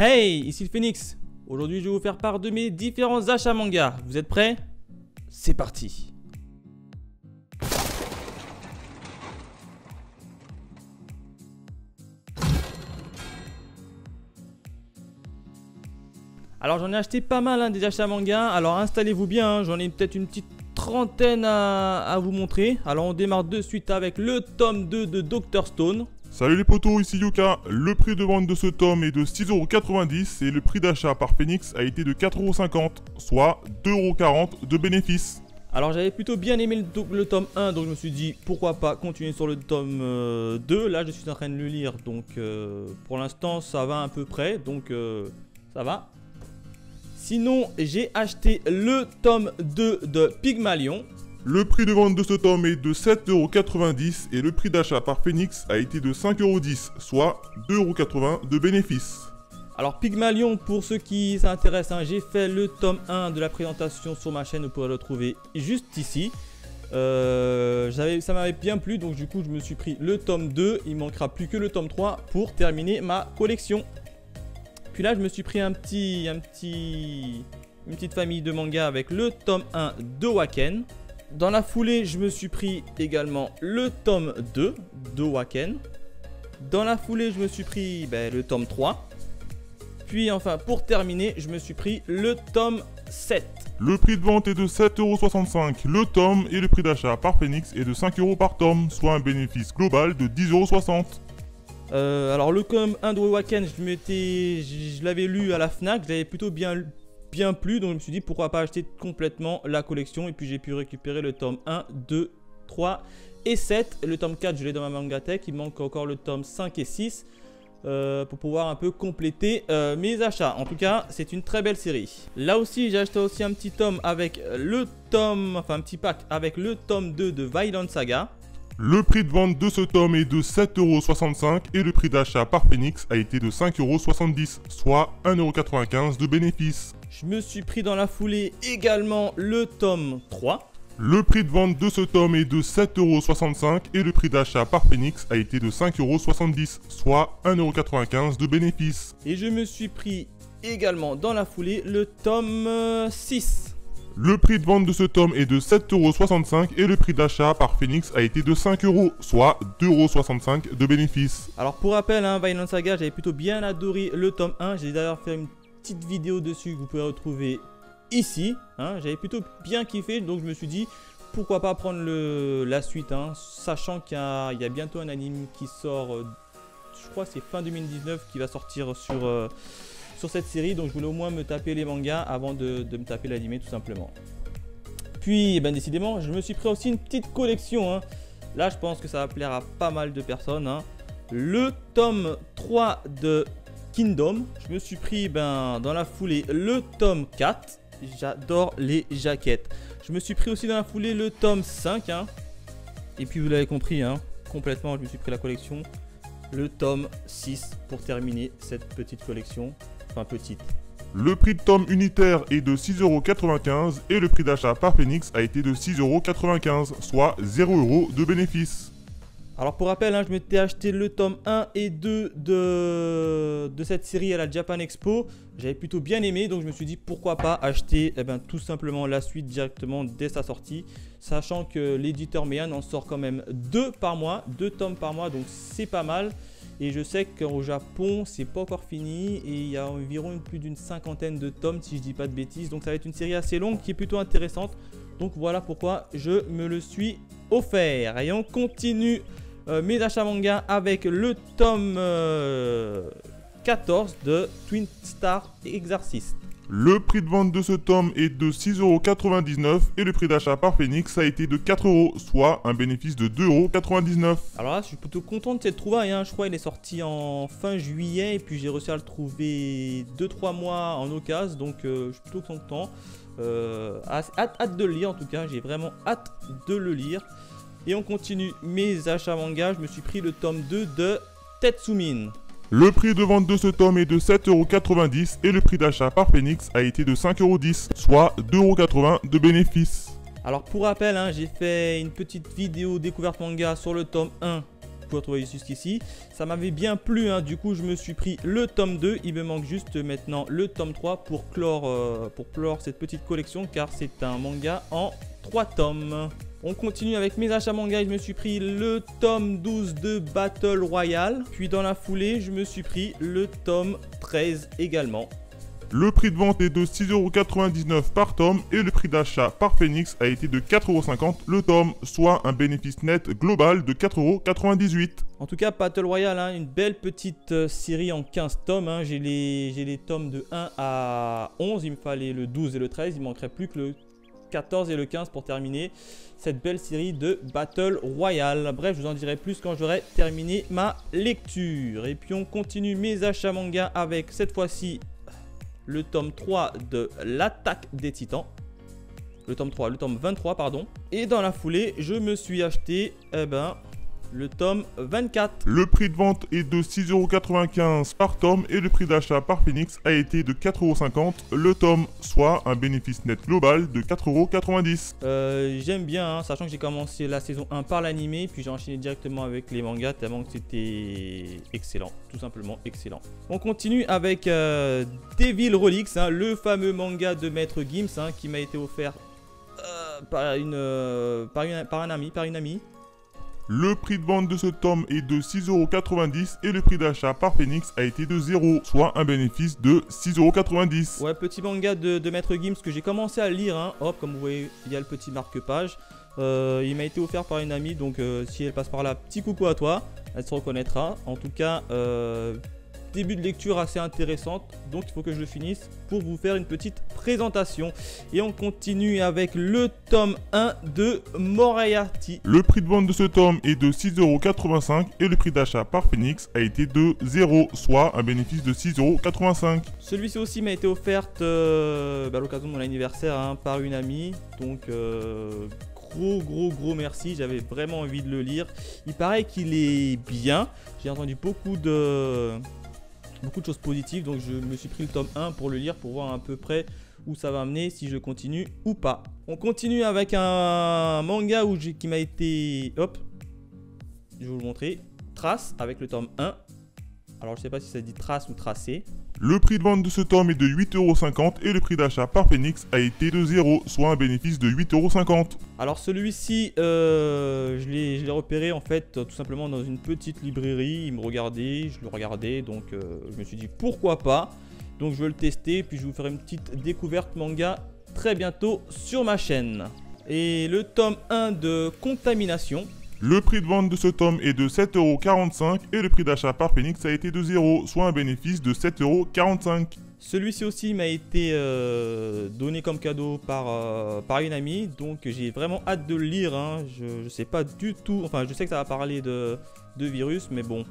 Hey, ici le Phoenix. Aujourd'hui, je vais vous faire part de mes différents achats manga. Vous êtes prêts? C'est parti. Alors, j'en ai acheté pas mal des achats manga. Alors, installez-vous bien, j'en ai peut-être une petite trentaine à vous montrer. Alors, on démarre de suite avec le tome 2 de Dr Stone. Salut les potos, ici Yuka. Le prix de vente de ce tome est de 6,90€ et le prix d'achat par Phoenix a été de 4,50€, soit 2,40€ de bénéfice. Alors j'avais plutôt bien aimé le tome 1, donc je me suis dit pourquoi pas continuer sur le tome 2. Là je suis en train de le lire, donc pour l'instant ça va à peu près, donc ça va. Sinon j'ai acheté le tome 2 de Pygmalion. Le prix de vente de ce tome est de 7,90€ et le prix d'achat par Phoenix a été de 5,10€, soit 2,80€ de bénéfice. Alors Pygmalion, pour ceux qui s'intéressent, j'ai fait le tome 1 de la présentation sur ma chaîne, vous pourrez le trouver juste ici. Ça m'avait bien plu, donc du coup je me suis pris le tome 2, il manquera plus que le tome 3 pour terminer ma collection. Puis là je me suis pris une petite famille de mangas avec le tome 1 de Waken. Dans la foulée, je me suis pris également le tome 2 de Waken. Dans la foulée, je me suis pris le tome 3. Puis enfin, pour terminer, je me suis pris le tome 7. Le prix de vente est de 7,65€ le tome et le prix d'achat par Phoenix est de 5€ par tome, soit un bénéfice global de 10,60€. Alors le tome 1 de Waken, je l'avais lu à la Fnac, j'avais plutôt bien plu, donc je me suis dit pourquoi pas acheter complètement la collection. Et puis j'ai pu récupérer le tome 1, 2, 3 et 7. Le tome 4 je l'ai dans ma Mangatech, il manque encore le tome 5 et 6 pour pouvoir un peu compléter mes achats. En tout cas c'est une très belle série. Là aussi j'ai acheté aussi un petit tome avec le tome, enfin un petit pack avec le tome 2 de Vinland Saga. Le prix de vente de ce tome est de 7,65€ et le prix d'achat par Phoenix a été de 5,70€, soit 1,95€ de bénéfice. Je me suis pris dans la foulée également le tome 3. Le prix de vente de ce tome est de 7,65€ et le prix d'achat par Phoenix a été de 5,70€, soit 1,95€ de bénéfice. Et je me suis pris également dans la foulée le tome 6. Le prix de vente de ce tome est de 7,65€ et le prix d'achat par Phoenix a été de 5€, soit 2,65€ de bénéfice. Alors pour rappel, Vinland Saga, j'avais plutôt bien adoré le tome 1. J'ai d'ailleurs fait une petite vidéo dessus que vous pouvez retrouver ici. J'avais plutôt bien kiffé, donc je me suis dit pourquoi pas prendre la suite, sachant qu'il y a bientôt un anime qui sort, je crois que c'est fin 2019 qui va sortir sur cette série, donc je voulais au moins me taper les mangas avant de me taper l'anime tout simplement. Puis décidément je me suis pris aussi une petite collection, Là je pense que ça va plaire à pas mal de personnes, Le tome 3 de Kingdom. Je me suis pris dans la foulée le tome 4. J'adore les jaquettes. Je me suis pris aussi dans la foulée le tome 5, Et puis vous l'avez compris, complètement je me suis pris la collection, le tome 6 pour terminer cette petite collection. Enfin petite. Le prix de tome unitaire est de 6,95€ et le prix d'achat par Phoenix a été de 6,95€, soit 0€ de bénéfice. Alors pour rappel, je m'étais acheté le tome 1 et 2 de cette série à la Japan Expo. J'avais plutôt bien aimé, donc je me suis dit pourquoi pas acheter tout simplement la suite directement dès sa sortie. Sachant que l'éditeur Meian en sort quand même 2 par mois, 2 tomes par mois, donc c'est pas mal. Et je sais qu'au Japon, c'est pas encore fini et il y a environ plus d'une cinquantaine de tomes si je dis pas de bêtises. Donc ça va être une série assez longue qui est plutôt intéressante. Donc voilà pourquoi je me le suis offert. Et on continue mes achats manga avec le tome 14 de Twin Star Exorcist. Le prix de vente de ce tome est de 6,99€ et le prix d'achat par Phoenix a été de 4€, soit un bénéfice de 2,99€. Alors là, je suis plutôt content de cette trouvaille. Je crois qu'il est sorti en fin juillet et puis j'ai réussi à le trouver 2-3 mois en occasion. Donc je suis plutôt content. Hâte de le lire en tout cas. J'ai vraiment hâte de le lire. Et on continue mes achats manga. Je me suis pris le tome 2 de Tetsumin. Le prix de vente de ce tome est de 7,90€ et le prix d'achat par Phoenix a été de 5,10€, soit 2,80€ de bénéfice. Alors pour rappel, j'ai fait une petite vidéo découverte manga sur le tome 1 pouvez retrouver jusqu'ici. Ça m'avait bien plu, hein. Du coup je me suis pris le tome 2. Il me manque juste maintenant le tome 3 pour clore cette petite collection, car c'est un manga en 3 tomes. On continue avec mes achats manga. Je me suis pris le tome 12 de Battle Royale. Puis dans la foulée, je me suis pris le tome 13 également. Le prix de vente est de 6,99€ par tome et le prix d'achat par Phoenix a été de 4,50€ le tome, soit un bénéfice net global de 4,98€. En tout cas, Battle Royale, hein, une belle petite série en 15 tomes. Hein. J'ai les tomes de 1 à 11. Il me fallait le 12 et le 13. Il ne manquerait plus que le 14 et le 15 pour terminer cette belle série de Battle Royale. Bref, je vous en dirai plus quand j'aurai terminé ma lecture. Et puis on continue mes achats manga avec cette fois-ci le tome 3 de l'Attaque des Titans. Le tome 23 pardon. Et dans la foulée, je me suis acheté le tome 24. Le prix de vente est de 6,95€ par tome et le prix d'achat par Phoenix a été de 4,50€ le tome, soit un bénéfice net global de 4,90€. J'aime bien, hein, sachant que j'ai commencé la saison 1 par l'animé, puis j'ai enchaîné directement avec les mangas tellement que c'était excellent, tout simplement excellent. On continue avec Devil Relics, hein, le fameux manga de Maître Gims, hein, qui m'a été offert par une amie. Le prix de vente de ce tome est de 6,90€ et le prix d'achat par Phoenix a été de 0, soit un bénéfice de 6,90€. Ouais, petit manga de Maître Gims que j'ai commencé à lire, hein. Hop, comme vous voyez, il y a le petit marque-page. Il m'a été offert par une amie, donc si elle passe par là, petit coucou à toi, elle se reconnaîtra. En tout cas, début de lecture assez intéressante, donc il faut que je le finisse pour vous faire une petite présentation. Et on continue avec le tome 1 de Moriarty. Le prix de vente de ce tome est de 6,85€ et le prix d'achat par Phoenix a été de 0, soit un bénéfice de 6,85€. Celui-ci aussi m'a été offerte à l'occasion de mon anniversaire, hein, par une amie, donc gros merci, j'avais vraiment envie de le lire. Il paraît qu'il est bien, j'ai entendu beaucoup de choses positives, donc je me suis pris le tome 1 pour le lire, pour voir à peu près où ça va amener, si je continue ou pas. On continue avec un manga qui m'a été... Hop, je vais vous le montrer. Trace, avec le tome 1. Alors je sais pas si ça dit trace ou tracé. Le prix de vente de ce tome est de 8,50€ et le prix d'achat par Phoenix a été de 0, soit un bénéfice de 8,50€. Alors celui-ci, je l'ai repéré en fait tout simplement dans une petite librairie. Il me regardait, je le regardais, donc je me suis dit pourquoi pas. Donc je vais le tester, puis je vous ferai une petite découverte manga très bientôt sur ma chaîne. Et le tome 1 de Contamination. Le prix de vente de ce tome est de 7,45€ et le prix d'achat par Phoenix a été de 0, soit un bénéfice de 7,45€. Celui-ci aussi m'a été donné comme cadeau par une amie, donc j'ai vraiment hâte de le lire, hein. Je sais pas du tout, enfin je sais que ça va parler de virus, mais bon,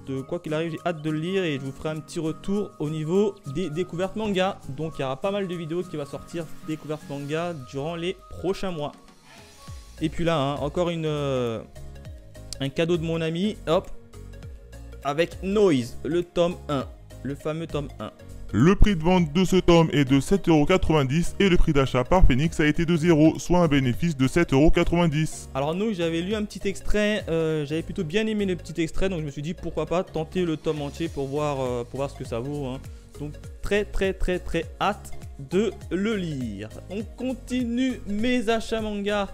de quoi qu'il arrive, j'ai hâte de le lire et je vous ferai un petit retour au niveau des découvertes manga. Donc il y aura pas mal de vidéos qui vont sortir découvertes manga durant les prochains mois. Et puis là, hein, encore un cadeau de mon ami, hop, avec Noise, le tome 1, le fameux tome 1. Le prix de vente de ce tome est de 7,90€ et le prix d'achat par Phoenix a été de 0, soit un bénéfice de 7,90€. Alors Noise, j'avais lu un petit extrait, j'avais plutôt bien aimé le petit extrait, donc je me suis dit pourquoi pas tenter le tome entier pour voir ce que ça vaut, hein. Donc très hâte de le lire. On continue mes achats manga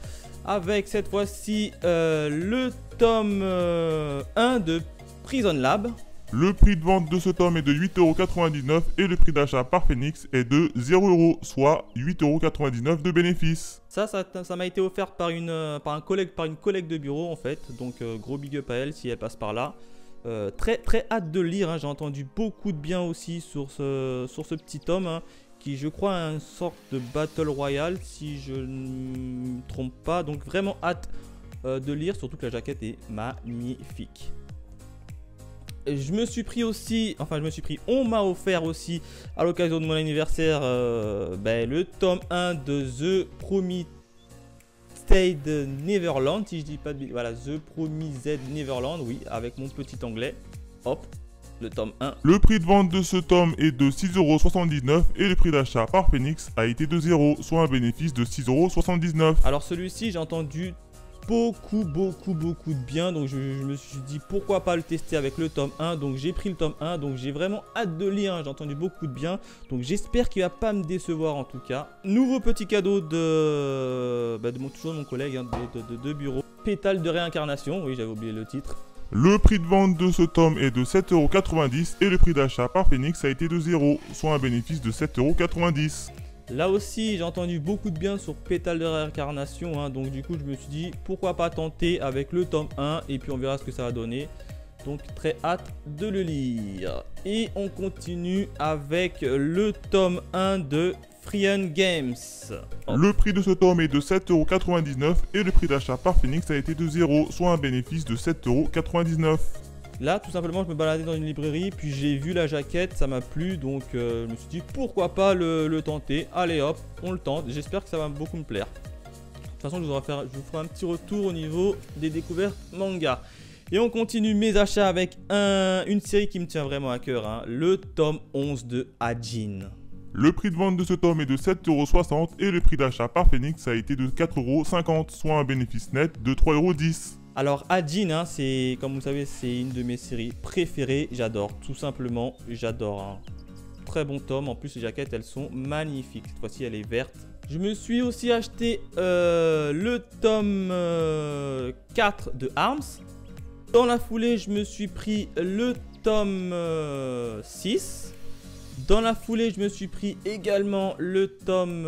avec cette fois-ci le tome 1 de Prison Lab. Le prix de vente de ce tome est de 8,99€ et le prix d'achat par Phoenix est de 0€, soit 8,99€ de bénéfice. Ça m'a été offert par une collègue de bureau en fait, donc gros big up à elle si elle passe par là. Très hâte de le lire, hein. J'ai entendu beaucoup de bien aussi sur ce petit tome, hein, qui je crois a une sorte de Battle Royale si je ne me trompe pas, donc vraiment hâte de lire, surtout que la jaquette est magnifique. On m'a offert aussi à l'occasion de mon anniversaire le tome 1 de The Promised Neverland, si je dis pas de... Voilà, The Promised Neverland, oui, avec mon petit anglais. Hop, le tome 1. Le prix de vente de ce tome est de 6,79€ et le prix d'achat par Phoenix a été de 0, soit un bénéfice de 6,79€. Alors celui-ci, j'ai entendu beaucoup de bien. Donc je me suis dit pourquoi pas le tester avec le tome 1. Donc j'ai pris le tome 1. Donc j'ai vraiment hâte de lire, hein. J'ai entendu beaucoup de bien. Donc j'espère qu'il va pas me décevoir en tout cas. Nouveau petit cadeau toujours de mon collègue, hein, de bureau. Pétale de réincarnation. Oui, j'avais oublié le titre. Le prix de vente de ce tome est de 7,90 € et le prix d'achat par Phoenix a été de 0, soit un bénéfice de 7,90 €. Là aussi, j'ai entendu beaucoup de bien sur Pétale de réincarnation, hein, donc du coup, je me suis dit pourquoi pas tenter avec le tome 1 et puis on verra ce que ça va donner. Donc très hâte de le lire. Et on continue avec le tome 1 de Frian Games. Le prix de ce tome est de 7,99 € et le prix d'achat par Phoenix a été de 0, soit un bénéfice de 7,99 €. Là, tout simplement, je me baladais dans une librairie, puis j'ai vu la jaquette, ça m'a plu, donc je me suis dit pourquoi pas le tenter. Allez hop, on le tente. J'espère que ça va beaucoup me plaire. De toute façon, je vous ferai un petit retour au niveau des découvertes manga. Et on continue mes achats avec une série qui me tient vraiment à cœur, hein, le tome 11 de Hajin. Le prix de vente de ce tome est de 7,60 € et le prix d'achat par Phoenix a été de 4,50 €, soit un bénéfice net de 3,10 €. Alors Hajin, hein, comme vous le savez, c'est une de mes séries préférées. J'adore, tout simplement, j'adore. Hein. Très bon tome, en plus les jaquettes elles sont magnifiques. Cette fois-ci elle est verte. Je me suis aussi acheté le tome 4 de Arms. Dans la foulée, je me suis pris le tome 6. Dans la foulée, je me suis pris également le tome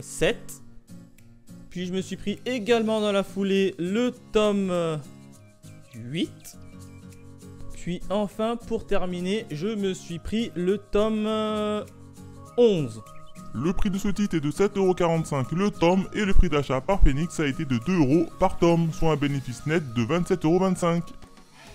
7. Puis je me suis pris également dans la foulée le tome 8. Puis enfin, pour terminer, je me suis pris le tome 11. Le prix de ce titre est de 7,45 € le tome et le prix d'achat par Phoenix a été de 2 € par tome, soit un bénéfice net de 27,25 €.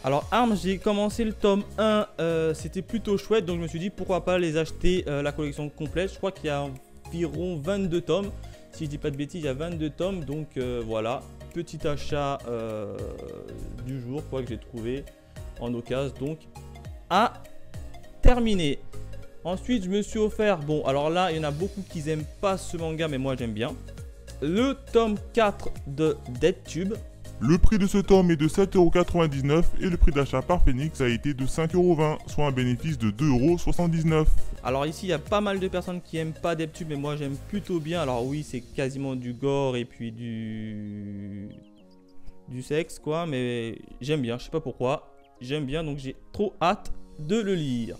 Alors Arms, j'ai commencé le tome 1, c'était plutôt chouette, donc je me suis dit pourquoi pas les acheter la collection complète. Je crois qu'il y a environ 22 tomes, si je dis pas de bêtises, il y a 22 tomes, donc voilà, petit achat du jour, quoi, que j'ai trouvé en occasion, donc à terminer. Ensuite, je me suis offert, bon, alors là, il y en a beaucoup qui n'aiment pas ce manga, mais moi j'aime bien, le tome 4 de DeadTube. Le prix de ce tome est de 7,99 € et le prix d'achat par Phoenix a été de 5,20 €, soit un bénéfice de 2,79 €. Alors ici, il y a pas mal de personnes qui n'aiment pas DeadTube, mais moi j'aime plutôt bien. Alors oui, c'est quasiment du gore et puis du sexe, quoi, mais j'aime bien, je sais pas pourquoi. J'aime bien, donc j'ai trop hâte de le lire.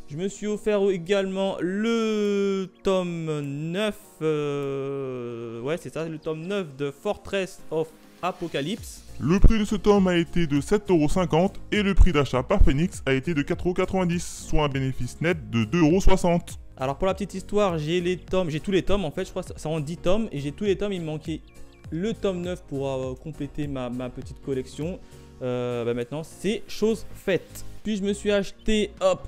Je me suis offert également le tome 9, ouais c'est ça, le tome 9 de Fortress of Apocalypse. Le prix de ce tome a été de 7,50 € et le prix d'achat par Phoenix a été de 4,90 €, soit un bénéfice net de 2,60 €. Alors pour la petite histoire, j'ai tous les tomes en fait, je crois que ça en 10 tomes et j'ai tous les tomes, il me manquait le tome 9 pour compléter ma petite collection. Maintenant c'est chose faite. Puis je me suis acheté, hop,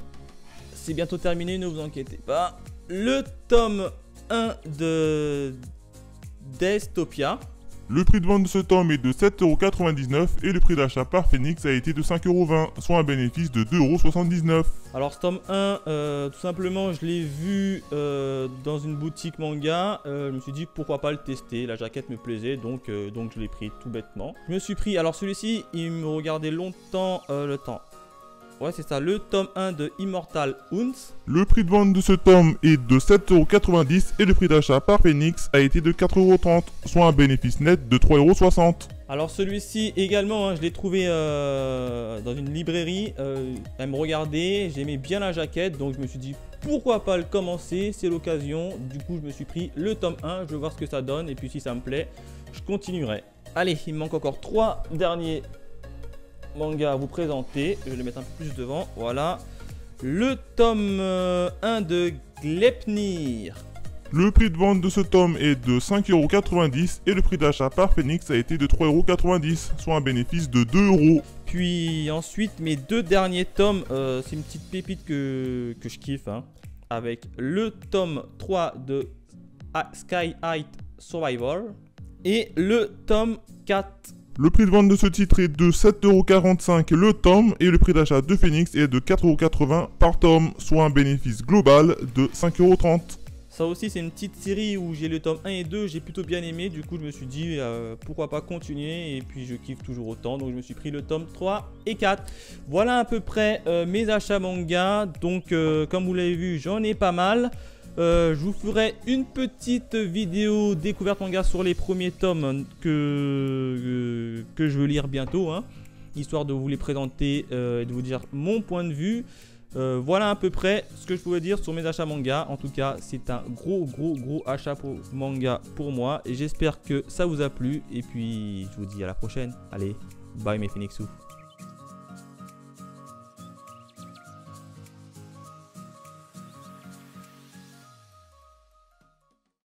c'est bientôt terminé, ne vous inquiétez pas, le tome 1 de Dystopia. Le prix de vente de ce tome est de 7,99 € et le prix d'achat par Phoenix a été de 5,20 €, soit un bénéfice de 2,79 €. Alors ce tome 1, tout simplement, je l'ai vu dans une boutique manga. Je me suis dit pourquoi pas le tester. La jaquette me plaisait, donc je l'ai pris tout bêtement. Je me suis pris, alors celui-ci, il me regardait longtemps le temps. Ouais, c'est ça, le tome 1 de Immortal Hunts. Le prix de vente de ce tome est de 7,90 € et le prix d'achat par Phoenix a été de 4,30 €, soit un bénéfice net de 3,60 €. Alors celui-ci également, hein, je l'ai trouvé dans une librairie. Elle me regardait, j'aimais bien la jaquette, donc je me suis dit pourquoi pas le commencer, c'est l'occasion. Du coup, je me suis pris le tome 1, je vais voir ce que ça donne et puis si ça me plaît, je continuerai. Allez, il me manque encore 3 derniers manga à vous présenter. Je vais le mettre un peu plus devant. Voilà. Le tome 1 de Gleipnir. Le prix de vente de ce tome est de 5,90 € et le prix d'achat par Phoenix a été de 3,90 €, soit un bénéfice de 2 €. Puis ensuite, mes 2 derniers tomes, c'est une petite pépite que je kiffe, hein, avec le tome 3 de Sky High Survivor et le tome 4. Le prix de vente de ce titre est de 7,45 € le tome et le prix d'achat de Phoenix est de 4,80 € par tome, soit un bénéfice global de 5,30 €. Ça aussi c'est une petite série où j'ai le tome 1 et 2, j'ai plutôt bien aimé. Du coup je me suis dit pourquoi pas continuer. Et puis je kiffe toujours autant. Donc je me suis pris le tome 3 et 4. Voilà à peu près mes achats manga. Donc comme vous l'avez vu, j'en ai pas mal. Je vous ferai une petite vidéo découverte manga sur les premiers tomes que je veux lire bientôt, hein, histoire de vous les présenter et de vous dire mon point de vue. Voilà à peu près ce que je pouvais dire sur mes achats manga. En tout cas, c'est un gros achat pour manga pour moi. Et j'espère que ça vous a plu. Et puis, je vous dis à la prochaine. Allez, bye mes Phoenixous.